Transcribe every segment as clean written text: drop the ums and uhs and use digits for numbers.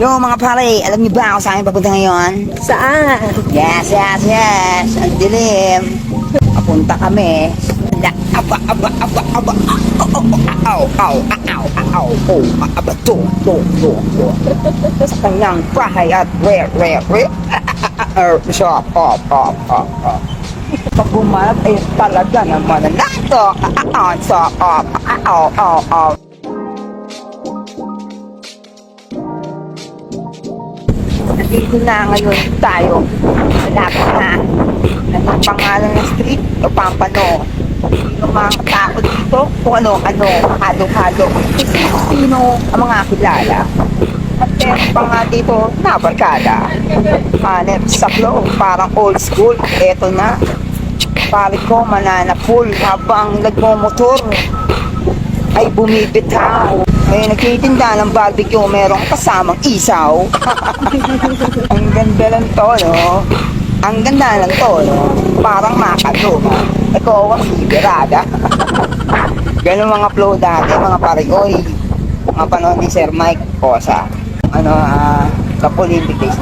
Yo mga pare, alam niyo ba kung saan papunta ngayon? Saan? Yes. Ang dilim. Papunta kami. To. Sa kanyang bahay at shop. Pag bumanat ay talaga naman nato. Nandito na ngayon tayo. Malapit na. Anong pangalan ng street? O Pampano. Sino mga tao dito? Kung ano-ano. Halo-halo. Sino ang mga kilala? At meron pa nga dito na barkada. Hanep sa flow. Parang old school. Eto na. Pare ko mananapul habang nagmomotor ay bumibitaw. May nagtitinda ng barbecue, merong kasamang isaw. Ang ganda lang to, no? Ang ganda lang to, no? Parang makaluma. Ikaw ang liberada. Ganun mga flow dati, mga parigoy. Mga panahon ni Sir Mike Cosa. Kapolitik days.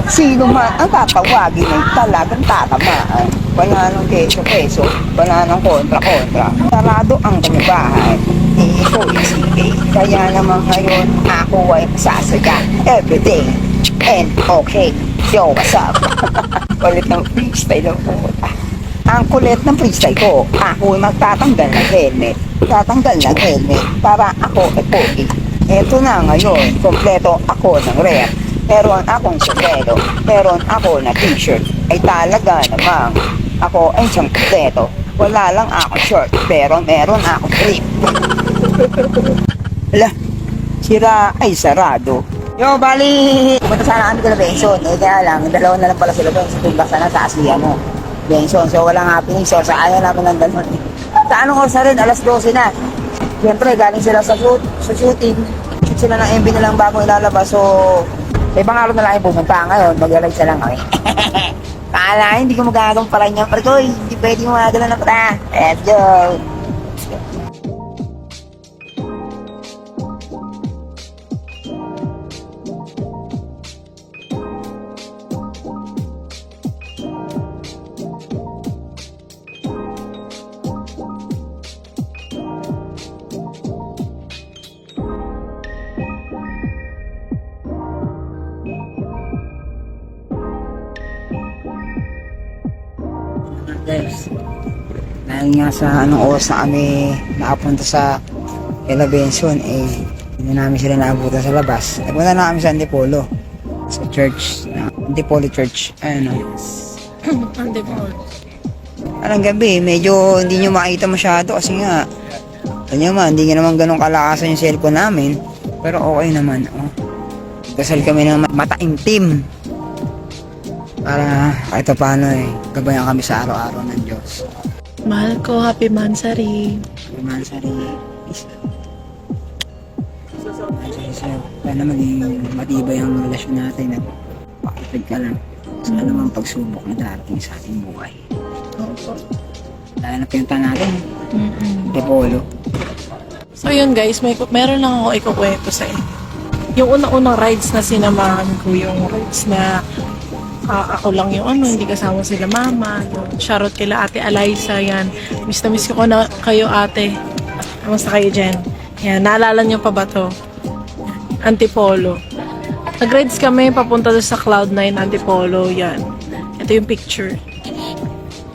Sino man ang tatawagin ay talagang tatamaan. Pananong keso-keso, pananong kontra-kontra. Sarado ang kanyang bahay. Ito isipin. Kaya naman ngayon ako ay sasaya everyday and okay. Yo, what's up? Kulit ng freestyle ng puta. Ang kulit ng freestyle ko, ako ay magtatanggal ng helmet. Tatanggal ng helmet para ako ay pogi. Eto na ngayon, kompleto ako ng rep. Meron akong sombrero, meron ako na t-shirt. Ay talaga namang ako ay siyang kompleto. Wala lang akong short, pero meron akong grip. Ala, sira ay sarado. Yo, bali! Pumunta sana kami kala Benson. Kaya lang, dalawa na lang pala sila doon. Sa tumbak sana sa Asia mo. Benson, so walang happening. So, sa ayaw namin ng dalman. Sa anong oras na rin, alas 12 na. Siyempre, galing sila sa shooting. Shoot sila ng MV na lang bago ilalabas. So, sa ibang araw na lang yung pumunta ngayon. Mag-alag sa lang kami. Kala, hindi ko magagawang pala niya. Pero ko, hindi pwede mo magagawang na pala. Let's go! Guys, dahil nga sa anong oras na kami nakapunta sa Ella Benson, hindi namin sila naabutan sa labas. Nagpunta na kami sa Antipolo, sa church, Antipolo Church. Antipolo. Anong gabi, medyo hindi nyo makita masyado kasi nga, hindi nga naman ganun kalakasan yung cellphone namin. Pero okay naman, Dasal kami ng mataimtim. Para kahit paano gabayan kami sa araw-araw ng Diyos. Mahal ko, happy Mansari. Happy Mansari. Sana maging matibay ang relasyon natin at pakitag ka lang sa anumang pagsubok na darating sa ating buhay. Opo. Dahil na pinunta natin, Antipolo. So yun guys, meron lang ako ikukwento sa inyo. Yung unang-unang rides na sinamahan ko, yung rides na ako lang yung hindi kasama sila mama. Yung shoutout kila ate Eliza, yan. Miss na miss ko na kayo ate. Kamusta kayo dyan? Yan, naalala nyo pa ba to? Antipolo. Nag-rides kami papunta doon sa Cloud9 Antipolo, yan. Ito yung picture.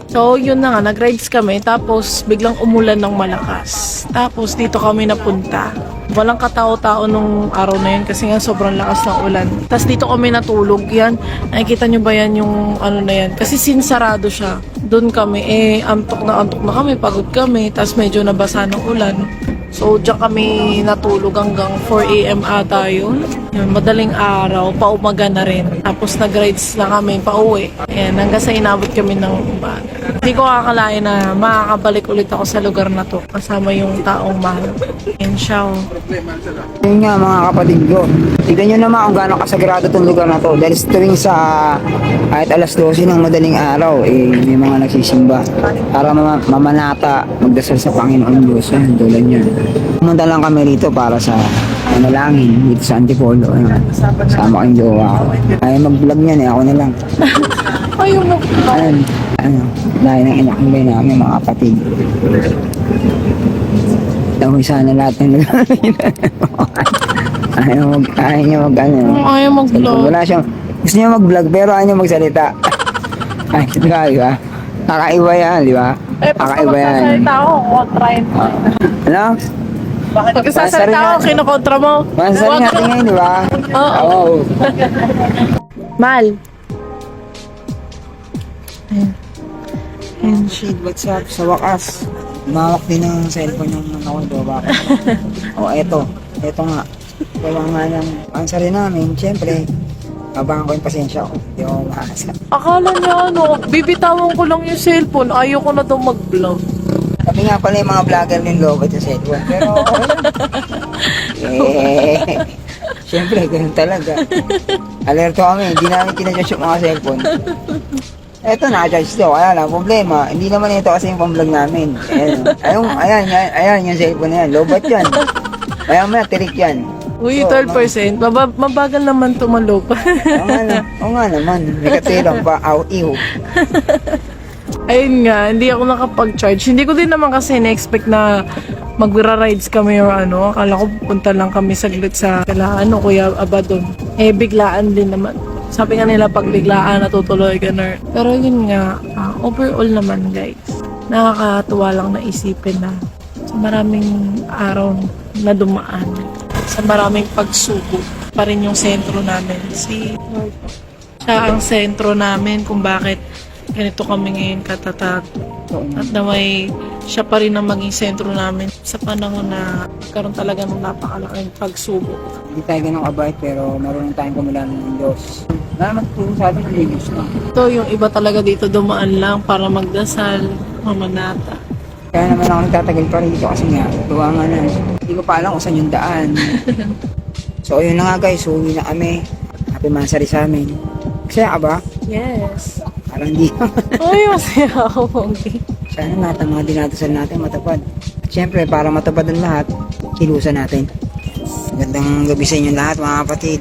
So, yun na nga, nag-rides kami, tapos biglang umulan ng malakas. Tapos dito kami napunta. Walang katao-tao nung araw na yun kasi nga sobrang lakas ng ulan. Tapos dito kami natulog yan. Nakikita nyo ba yan yung na yan? Kasi sinsarado siya. Doon kami, antok na kami, pagod kami. Tapos medyo nabasa ng ulan. So, diyan kami natulog hanggang 4 AM ata yun. Yun, madaling araw, paumaga na rin. Tapos nag-rides na kami pauwi. Ayan, hanggang sa inabot kami ng umaga. Hindi ko akalain na makakabalik ulit ako sa lugar na to kasama yung taong mahal. And siya. Yun nga mga kapatid ko. Tignan nyo naman kung gaano kasagrado itong lugar na to. Dahil tuwing sa kahit alas 12 ng madaling araw, may mga nagsisimba para mamanata, magdasal sa Panginoon Diyos. Tulad yan. Pumunta lang kami rito para sa manalangin dito sa Antipolo. Sama kayong jowa ko. Ayaw mag-vlog yan eh, ako na lang. Ayaw mo. Dahil ng inaambay namin mga kapatid. Dahil sana lahat ng nagagawin. Ayaw niya Ayaw mag-vlog. Wala siyang, gusto niya mag-vlog pero ayaw niya magsalita. Ay, ito kayo ha. Kakaiba yan, di ba? Kakaiba yan. Magsasalita ako, kontrahin mo. Ano? Magsasalita ako, kinukontra mo. Mansari natin ngayon, di ba? Oo. Mal. Ayan. Shit, what's up? Sa wakas, umawak din ng cellphone yung nakakundo ba? Eto nga. Kaya nga ng ansari namin, syempre, abangan ko yung pasensya ko. Hindi ako makakasa. Akala niya bibitawan ko lang yung cellphone, ayaw ko na daw mag-vlog. Kami nga pala yung mga vlogger ng lobot sa cellphone. Pero syempre, ganun talaga. Alerto kami, hindi namin kinadjudge yung mga cellphone. Eto, naka-charge to. Kaya lang, problema. Hindi naman ito kasi yung pang-vlog namin. Ayan, yung cellphone na yan. Lobot yan. Kaya maya, tirik yan. Uy, 12%. Mabagal naman tumalop. Oo nga naman. May katilang pa. Iho. Ayun nga, hindi ako nakapag-charge. Hindi ko din naman kasi na-expect na magra-rides kami or ano. Akala ko pupunta lang kami saglit sa Kuya Abadon. Biglaan din naman. Sabi nga nila pag biglaan natutuloy ganun. Pero yun nga, overall naman guys, nakakatuwa lang na isipin na sa maraming araw na dumaan, sa maraming pagsubok pa rin yung sentro namin. Si Lord. Siya ang sentro namin kung bakit ganito kami ngayon katatag. At na may siya pa rin ang maging sentro namin sa panahon na karon talaga ng napakalaking pagsubok. Hindi tayo ganun kabait pero marunong tayong kumulan ng Diyos. Wala naman tutulong sa atin ng Diyos na. Ito yung iba talaga dito dumaan lang para magdasal, mamanata. Kaya naman ako nagtatagal pa rin dito kasi nga, tuwa nga na. Hindi ko pa alam kung saan yung daan. So yun na nga guys, uwi na kami. Happy Mansari sa amin. Masaya ka ba? Yes. Parang hindi naman. Ay, masaya ako, Pongki. Sana lahat ng mga dinadasal natin matupad. At syempre, para matupad ang lahat, kilusan natin. Magandang gabi sa inyo lahat mga kapatid.